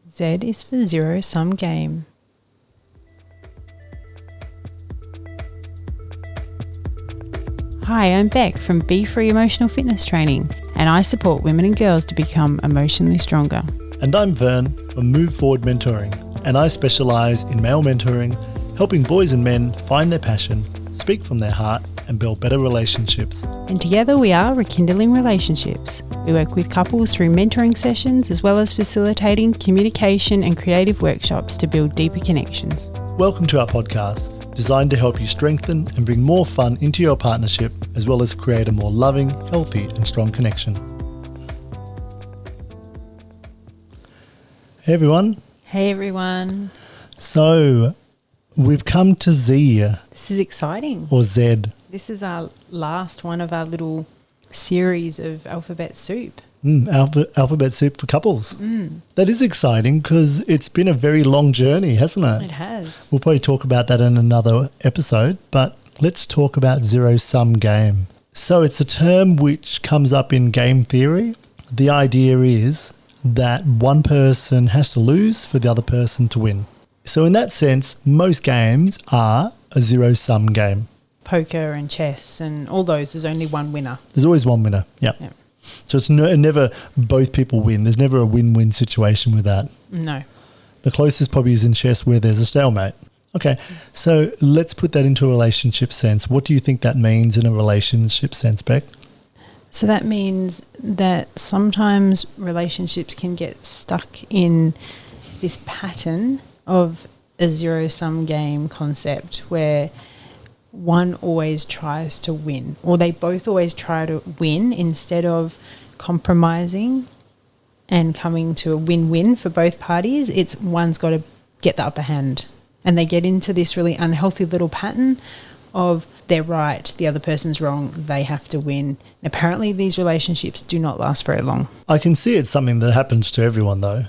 Z is for zero-sum game. Hi, I'm Beck from Be Free Emotional Fitness Training, and I support women and girls to become emotionally stronger. And I'm Vern from Move Forward Mentoring, and I specialise in male mentoring, helping boys and men find their passion, speak from their heart, and build better relationships. And together we are rekindling relationships. We work with couples through mentoring sessions as well as facilitating communication and creative workshops to build deeper connections. Welcome to our podcast, designed to help you strengthen and bring more fun into your partnership, as well as create a more loving, healthy, and strong connection. Hey everyone. Hey everyone. So, we've come to Z. This is exciting. Or Z. This is our last one of our little series of alphabet soup. Alphabet soup for couples. That is exciting because it's been a very long journey, hasn't it? It has. We'll probably talk about that in another episode, but let's talk about zero-sum game. So it's a term which comes up in game theory. The idea is that one person has to lose for the other person to win. So in that sense, most games are a zero-sum game. Poker and chess and all those, there's only one winner. There's always one winner, yep. So it's never both people win. There's never a win-win situation with that. No. The closest probably is in chess where there's a stalemate. Okay, so let's put that into a relationship sense. What do you think that means in a relationship sense, Beck? So that means that sometimes relationships can get stuck in this pattern of a zero-sum game concept where one always tries to win, or they both always try to win instead of compromising and coming to a win-win for both parties. It's one's got to get the upper hand, and they get into this really unhealthy little pattern of they're right, the other person's wrong, they have to win. And apparently these relationships do not last very long. I can see it's something that happens to everyone though.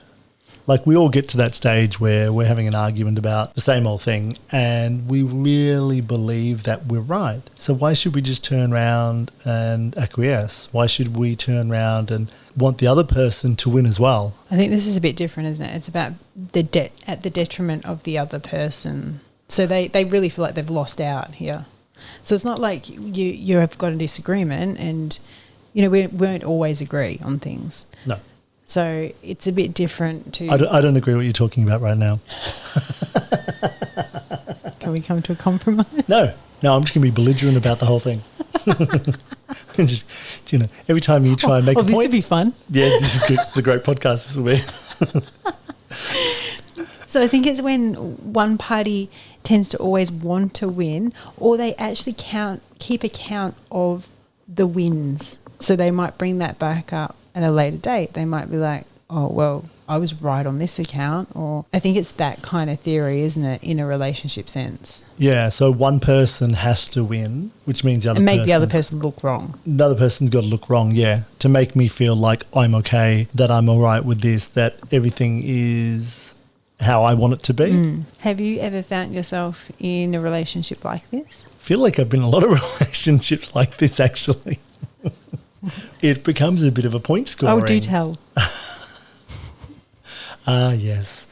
Like we all get to that stage where we're having an argument about the same old thing and we really believe that we're right. So why should we just turn around and acquiesce? Why should we turn around and want the other person to win as well? I think this is a bit different, isn't it? It's about at the detriment of the other person. So they really feel like they've lost out here. So it's not like you have got a disagreement and, we won't always agree on things. No. So it's a bit different to... I don't agree what you're talking about right now. Can we come to a compromise? No, I'm just going to be belligerent about the whole thing. Just, every time you try and make a point... this would be fun. Yeah, this is good. It's a great podcast, this will be. So I think it's when one party tends to always want to win, or they actually keep account of the wins. So they might bring that back up at a later date. They might be like, oh, well, I was right on this account. Or I think it's that kind of theory, isn't it, in a relationship sense? Yeah, so one person has to win, which means the other and person... make the other person look wrong. The other person's got to look wrong, yeah, to make me feel like I'm okay, that I'm all right with this, that everything is how I want it to be. Have you ever found yourself in a relationship like this? I feel like I've been in a lot of relationships like this, actually. It becomes a bit of a point scoring. Oh, do tell. Yes.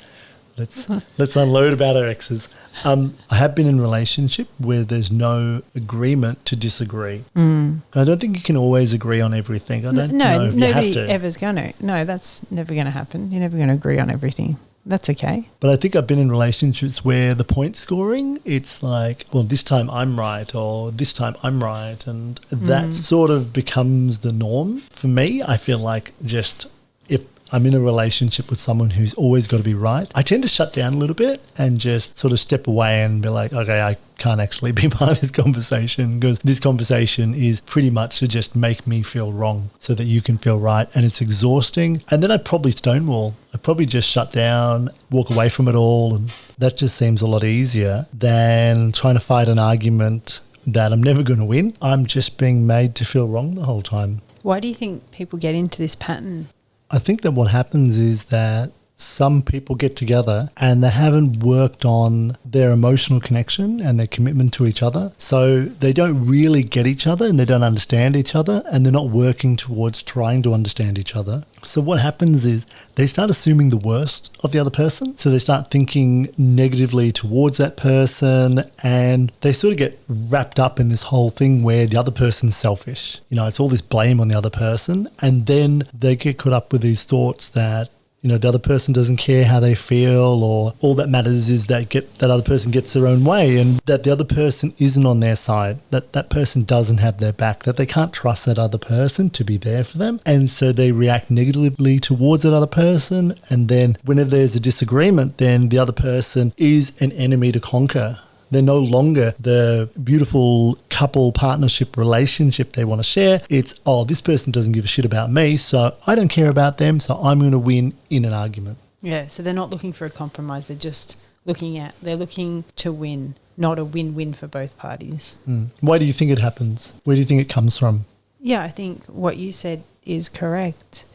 Let's unload about our exes. I have been in a relationship where there's no agreement to disagree. I don't think you can always agree on everything. I don't know if you have to. Nobody ever's going to. No, that's never going to happen. You're never going to agree on everything. That's okay. But I think I've been in relationships where the point scoring, it's like, well, this time I'm right or this time I'm right. And that sort of becomes the norm. For me, I feel like just if I'm in a relationship with someone who's always got to be right, I tend to shut down a little bit and just sort of step away and be like, okay, I can't actually be part of this conversation because this conversation is pretty much to just make me feel wrong so that you can feel right, and it's exhausting. And then I probably stonewall. I probably just shut down, walk away from it all, and that just seems a lot easier than trying to fight an argument that I'm never going to win. I'm just being made to feel wrong the whole time. Why do you think people get into this pattern? I think that what happens is that some people get together and they haven't worked on their emotional connection and their commitment to each other. So they don't really get each other and they don't understand each other, and they're not working towards trying to understand each other. So what happens is they start assuming the worst of the other person. So they start thinking negatively towards that person, and they sort of get wrapped up in this whole thing where the other person's selfish. You know, it's all this blame on the other person. And then they get caught up with these thoughts that, you know, the other person doesn't care how they feel, or all that matters is that that other person gets their own way, and that the other person isn't on their side, that that person doesn't have their back, that they can't trust that other person to be there for them. And so they react negatively towards that other person. And then whenever there's a disagreement, then the other person is an enemy to conquer. They're no longer the beautiful couple partnership relationship they want to share. It's, oh, this person doesn't give a shit about me, so I don't care about them, so I'm going to win in an argument. Yeah, so they're not looking for a compromise. They're just they're looking to win, not a win-win for both parties. Why do you think it happens? Where do you think it comes from? Yeah, I think what you said is correct.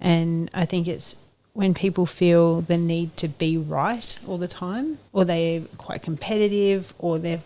And I think it's when people feel the need to be right all the time, or they're quite competitive, or they're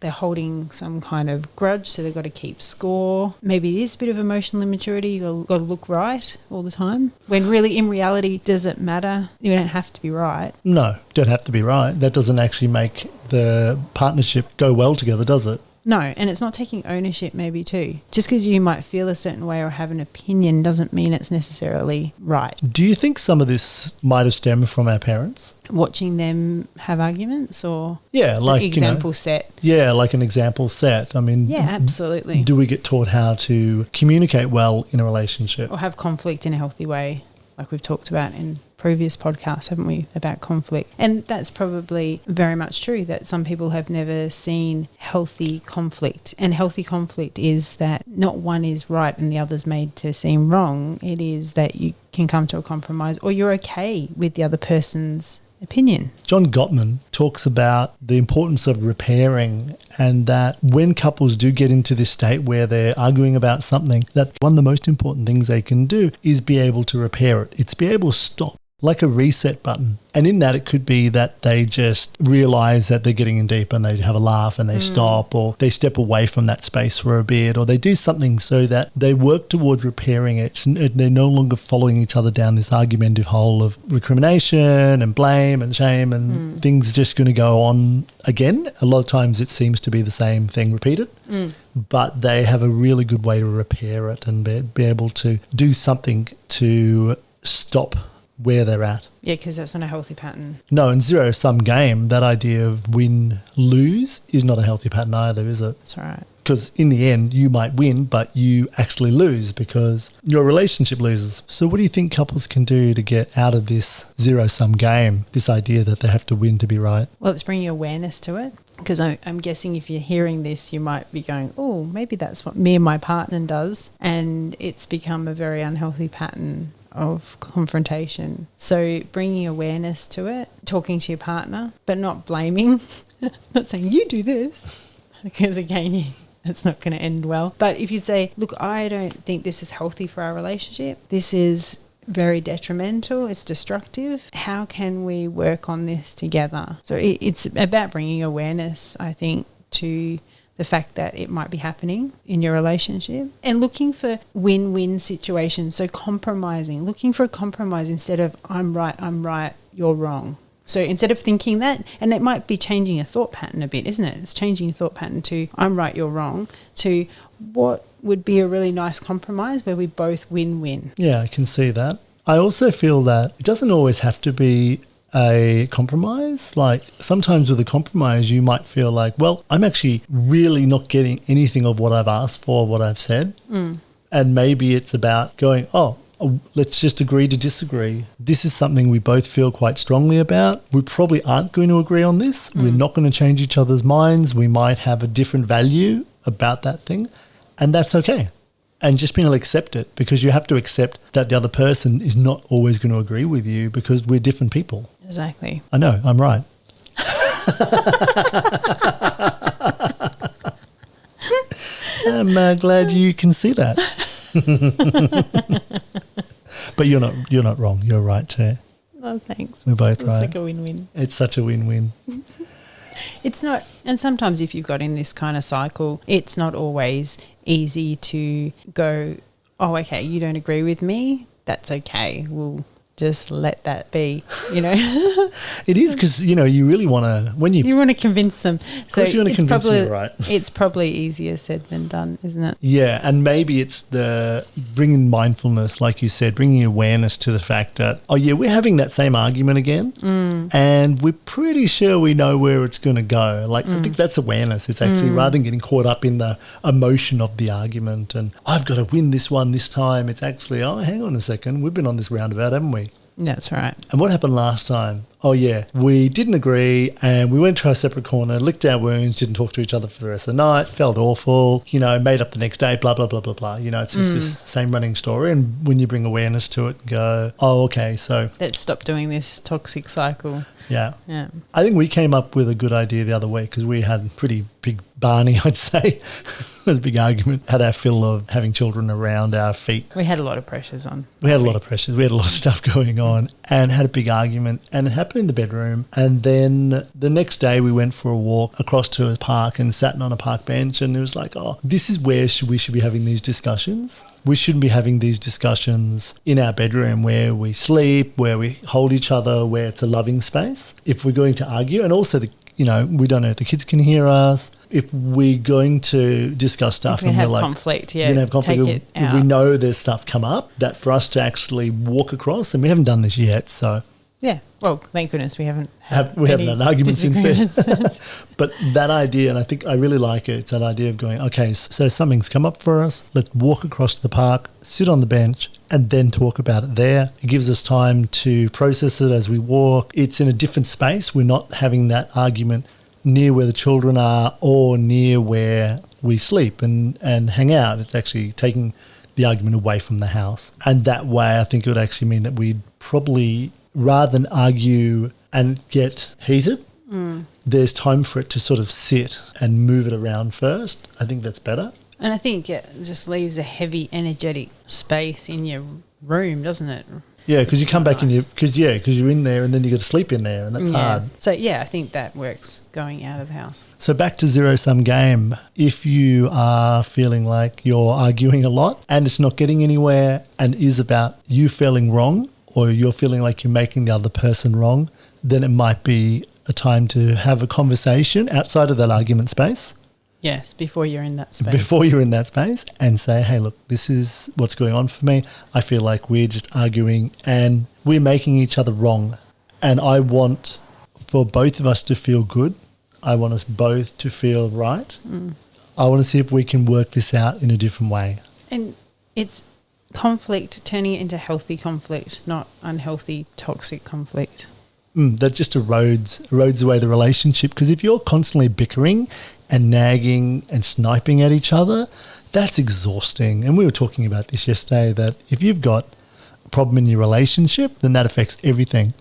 holding some kind of grudge, so they've got to keep score. Maybe it is a bit of emotional immaturity. You've got to look right all the time, when really in reality, does it matter? You don't have to be right. No, don't have to be right. That doesn't actually make the partnership go well together, does it? No, and it's not taking ownership maybe too. Just because you might feel a certain way or have an opinion doesn't mean it's necessarily right. Do you think some of this might have stemmed from our parents? Watching them have arguments, or like example set? Yeah, like an example set. I mean, yeah, absolutely. Do we get taught how to communicate well in a relationship? Or have conflict in a healthy way, like we've talked about in previous podcasts, haven't we, about conflict? And that's probably very much true, that some people have never seen healthy conflict. And healthy conflict is that not one is right and the other's made to seem wrong. It is that you can come to a compromise, or you're okay with the other person's opinion. John Gottman talks about the importance of repairing, and that when couples do get into this state where they're arguing about something, that one of the most important things they can do is be able to repair it. It's be able to stop, like a reset button. And in that, it could be that they just realize that they're getting in deep and they have a laugh and they stop, or they step away from that space for a bit, or they do something so that they work towards repairing it. They're no longer following each other down this argumentative hole of recrimination and blame and shame, and things just going to go on again. A lot of times it seems to be the same thing repeated, but they have a really good way to repair it and be able to do something to stop where they're at. Yeah, because that's not a healthy pattern. No, in zero-sum game, that idea of win-lose is not a healthy pattern either, is it? That's right. Because in the end, you might win, but you actually lose because your relationship loses. So what do you think couples can do to get out of this zero-sum game, this idea that they have to win to be right? Well, it's bringing awareness to it. Because I'm guessing if you're hearing this, you might be going, oh, maybe that's what me and my partner does. And it's become a very unhealthy pattern of confrontation. So bringing awareness to it, talking to your partner, but not blaming, not saying you do this, because again, it's not going to end well. But if you say, look, I don't think this is healthy for our relationship, this is very detrimental, it's destructive, how can we work on this together? So it's about bringing awareness, I think, to the fact that it might be happening in your relationship, and looking for win-win situations. So looking for a compromise instead of I'm right, you're wrong. So instead of thinking that, and it might be changing a thought pattern a bit, isn't it? It's changing your thought pattern to I'm right, you're wrong, to what would be a really nice compromise where we both win-win. Yeah, I can see that. I also feel that it doesn't always have to be a compromise. Like sometimes with a compromise, you might feel like, well, I'm actually really not getting anything of what I've asked for, what I've said. And maybe it's about going, let's just agree to disagree. This is something we both feel quite strongly about. We probably aren't going to agree on this. We're not going to change each other's minds. We might have a different value about that thing, and that's okay. And just being able to accept it, because you have to accept that the other person is not always going to agree with you because we're different people. Exactly. I know, I'm right. I'm glad you can see that. But you're not wrong. You're right too. Oh, thanks. We're both it's right. like a win-win. It's such a win-win. It's not, and sometimes if you've got in this kind of cycle, it's not always easy to go, oh, okay, you don't agree with me. That's okay. We'll just let that be, you know. It is because, you know, you really want to, when you want to convince them. Of course you want to convince them, right? It's probably easier said than done, isn't it? Yeah, and maybe it's the bringing mindfulness, like you said, bringing awareness to the fact that, oh yeah, we're having that same argument again, and we're pretty sure we know where it's going to go. Like, I think that's awareness. It's actually rather than getting caught up in the emotion of the argument and I've got to win this one this time, it's actually, oh, hang on a second, we've been on this roundabout, haven't we? That's right. And what happened last time? Oh, yeah, we didn't agree and we went to our separate corner, licked our wounds, didn't talk to each other for the rest of the night, felt awful, you know, made up the next day, blah, blah, blah, blah, blah. You know, it's just this same running story. And when you bring awareness to it and go, oh, okay, so... Let's stop doing this toxic cycle. Yeah. Yeah. I think we came up with a good idea the other week because we had pretty big Barney, I'd say. It was a big argument. Had our fill of having children around our feet. We had a lot of pressures on. We had a lot of pressures. We had a lot of stuff going on and had a big argument and it happened in the bedroom. And then the next day we went for a walk across to a park and sat on a park bench and it was like, oh, this is where we should be having these discussions. We shouldn't be having these discussions in our bedroom where we sleep, where we hold each other, where it's a loving space. If we're going to argue, and also, we don't know if the kids can hear us. If we're going to discuss stuff and we're like... conflict, we're going to have conflict. If we know there's stuff come up, that for us to actually walk across, and we haven't done this yet, so... Yeah, well, thank goodness we haven't had an argument since then. But that idea, and I think I really like it, it's that idea of going, okay, so something's come up for us, let's walk across to the park, sit on the bench, and then talk about it there. It gives us time to process it as we walk. It's in a different space. We're not having that argument near where the children are or near where we sleep and hang out. It's actually taking the argument away from the house. And that way, I think it would actually mean that we'd probably... rather than argue and get heated, there's time for it to sort of sit and move it around first. I think that's better. And I think it just leaves a heavy, energetic space in your room, doesn't it? Yeah, because you come back because you're in there and then you got to sleep in there and that's hard. So, I think that works going out of the house. So back to zero-sum game. If you are feeling like you're arguing a lot and it's not getting anywhere and is about you feeling wrong, or you're feeling like you're making the other person wrong, then it might be a time to have a conversation outside of that argument space. Yes, before you're in that space. Before you're in that space and say, hey, look, this is what's going on for me. I feel like we're just arguing and we're making each other wrong. And I want for both of us to feel good. I want us both to feel right. I want to see if we can work this out in a different way. And it's conflict, turning it into healthy conflict, not unhealthy, toxic conflict. That just erodes away the relationship, because if you're constantly bickering and nagging and sniping at each other, that's exhausting. And we were talking about this yesterday, that if you've got a problem in your relationship, then that affects everything.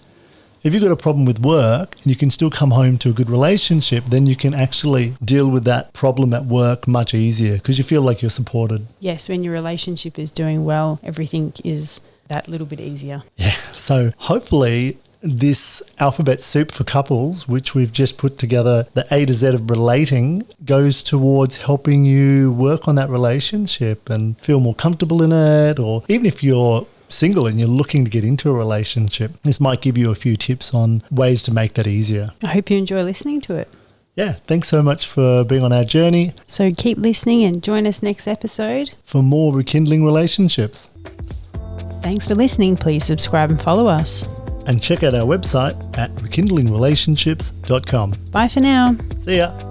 If you've got a problem with work and you can still come home to a good relationship, then you can actually deal with that problem at work much easier because you feel like you're supported. Yes, when your relationship is doing well, everything is that little bit easier. Yeah, so hopefully this alphabet soup for couples, which we've just put together, the A to Z of relating, goes towards helping you work on that relationship and feel more comfortable in it. Or even if you're single and you're looking to get into a relationship, this might give you a few tips on ways to make that easier. I hope you enjoy listening to it. Yeah, thanks so much for being on our journey. So keep listening and join us next episode for more rekindling relationships. Thanks for listening. Please subscribe and follow us. And check out our website at rekindlingrelationships.com. Bye for now. See ya.